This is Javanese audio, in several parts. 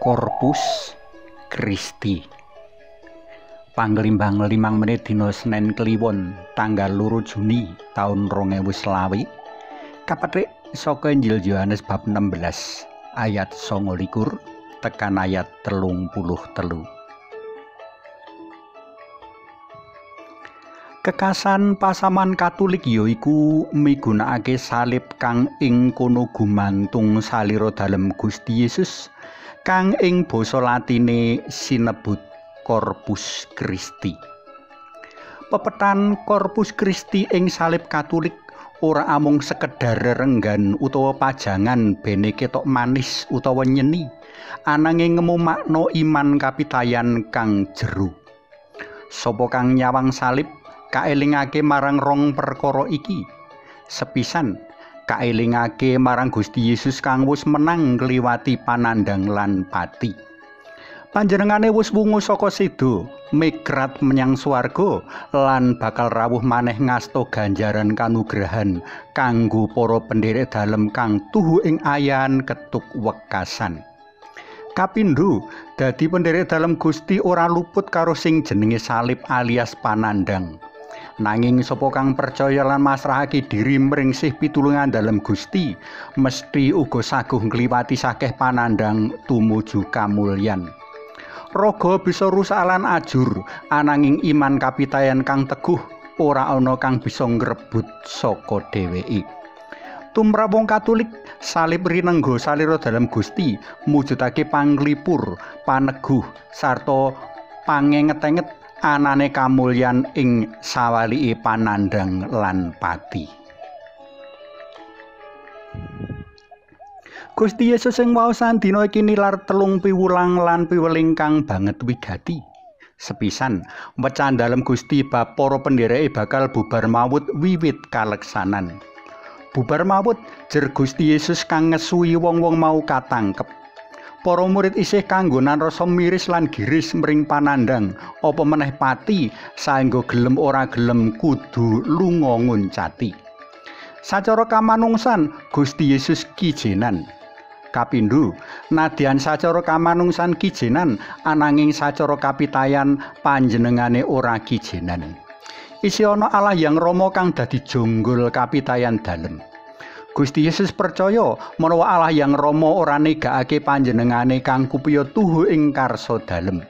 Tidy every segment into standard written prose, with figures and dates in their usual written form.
Corpus Christi. Panglimbang 5 menit dina Senin Kliwon tanggal 2 Juni taun 2020. Kapetik saka Injil Yohanes bab 16 ayat 29 tekan ayat 33. Kekasan pasaman Katolik yaiku migunakake salib kang ing kono gumantung salira dalem Gusti Yesus kang ing basa Latine sinebut Corpus Christi. Pepetan Corpus Christi ing salib Katolik ora amung sekedar renggan utawa pajangan bene ketok manis utawa nyeni, ananging ngemu makna iman kapitayan kang jero. Sapa kang nyawang salib kaelingake marang rong perkara iki. Sepisan kaelingake marang Gusti Yesus kang wis menang ngliwati panandhang lan pati. Panjenengane wis wungu saka seda, migrat menyang swarga lan bakal rawuh maneh ngasta ganjaran kanugrahan kanggo para pendherek dalem kang tuhu ing ayan ketuk wekasan. Kapindho, dadi pendherek dalem Gusti ora luput karo sing jenenge salib alias panandhang. Nanging sapa kang percaya lan masrahake diri mringsih pitulungan dalem Gusti, mesti uga saguh ngliwati sakeh panandhang tumuju kamulyan. Raga bisa rusak lan ajur, ananging iman kapitayan kang teguh ora ana kang bisa ngrebut saka dheweke. Tumrap wong Katolik, salib rinengga salira dalem Gusti mujudake panglipur, paneguh sarta pangenget-enget anane kamulyan ing sawalike panandhang lan pati. Gusti Yesus sing waosan dina iki nilar 3 piwulang lan piweling kang banget wigati. Sepisan wecan dalem Gusti bab para pendhereke bakal bubar mawut wiwit kaleksanan. Bubar mawut jer Gusti Yesus kang ngesuwi wong-wong mau katangkep. Para murid isih kanggonan rasa miris lan giris mring panandhang, apa meneh pati saengga gelem ora gelem kudu lunga nguncati. Sacara kamanungsan Gusti Yesus kijenan. Kapindho, nadyan sacara kamanungsan kijenan, ananging sacara kapitayan panjenengane ora kijenan. Isih ana Allah yang Rama kang dadi jonggol kapitayan dalem. Gusti Yesus percaya menawa Allah yang Rama ora negakake panjenengane kang kupiya tuhu ing karsa dalem.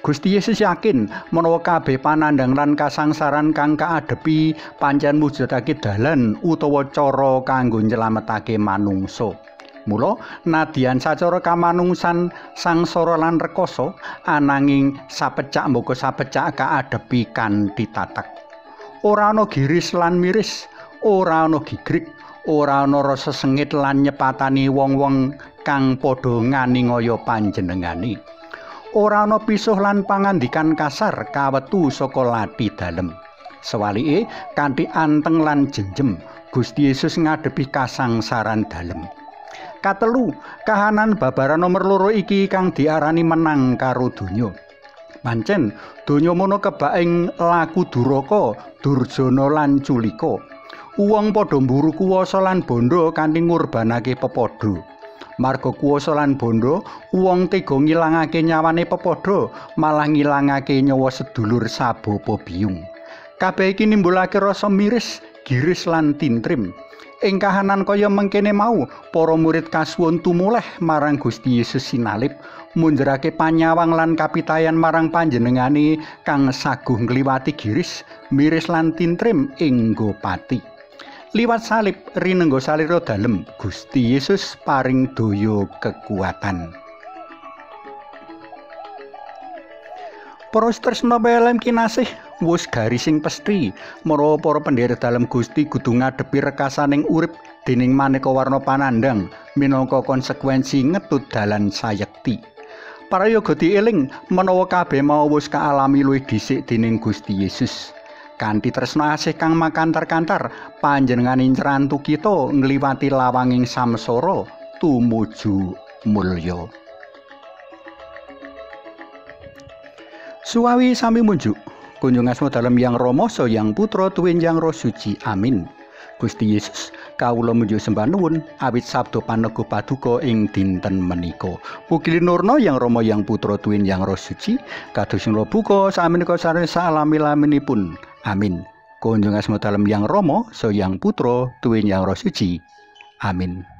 Gusti Yesus yakin menawa kabeh panandhang lan kasangsaran kang kaadepi pancen mujudake dalan utawa cara kanggo nyelametake manungsa. Mula nadyan sacara kamanungsan sangsara lan rekoso, ananging sapecak mboko sapecak kaadepi kanthi tatak. Ora ana giris lan miris, ora ana gigrik, ora ana rasa sengit lan nyepatani wong-wong kang padha nganingaya panjenengane. Ora ana pisuh lan pangandikan kasar kawetu saka lati dalem. Sewalike kanthi anteng lan jenjem Gusti Yesus ngadepi kasangsaran dalem. Katelu, kahanan babaran nomor 2 iki kang diarani menang karo donya. Pancen donya mono kebak ing laku duraka, durjana lan culika. Wong padha mburu kuwasa lan bondo kanthi ngurbanake pepadha. Marga kuwasa lan bondo, wong tega ngilangake nyawane pepadha, malah ngilangake nyawa sedulur sabapa biyung. Kabeh iki nimbulake rasa miris, giris lan tintrim. Ing kahanan kaya mengkene mau, para murid kasuwun tumuleh marang Gusti Yesus sinalib, munjerake panyawang lan kapitayan marang panjenengane kang saguh ngliwati giris, miris lan tintrim ing pati. Liwat salib rinengga salira dalem, Gusti Yesus paring daya kekuatan. Para tresna pelem kinasih, wis garising pesthi menawa para pendherek dalem Gusti kudu ngadepi rekasaning urip dening maneka warna panandhang minangka konsekuensi ngetut dalan sayekti. Parayoga dieling menawa kabeh mau wis kaalami luwih dhisik dening Gusti Yesus. Kanthi tresna asih kang makantar-kantar, panjenengane nyrantu kita ngliwati lawanging samsara tumuju mulya. Suwawi sami munjuk, kunjung asma dalem Yang Rama Sang Yang Putra Tuwin Yang Roh Suci. Amin. Gusti Yesus, kawula munjuk sembah nuwun awit sabda paneguh paduka ing dinten menika. Mugi linurna Yang Rama Yang Putra Tuwin Yang Roh Suci kados buka sakmenika sareng salami-laminipun. Amin. Kunjung asma dalem Yang Rama, so Yang Putra Tuwin Yang Roh Suci. Amin.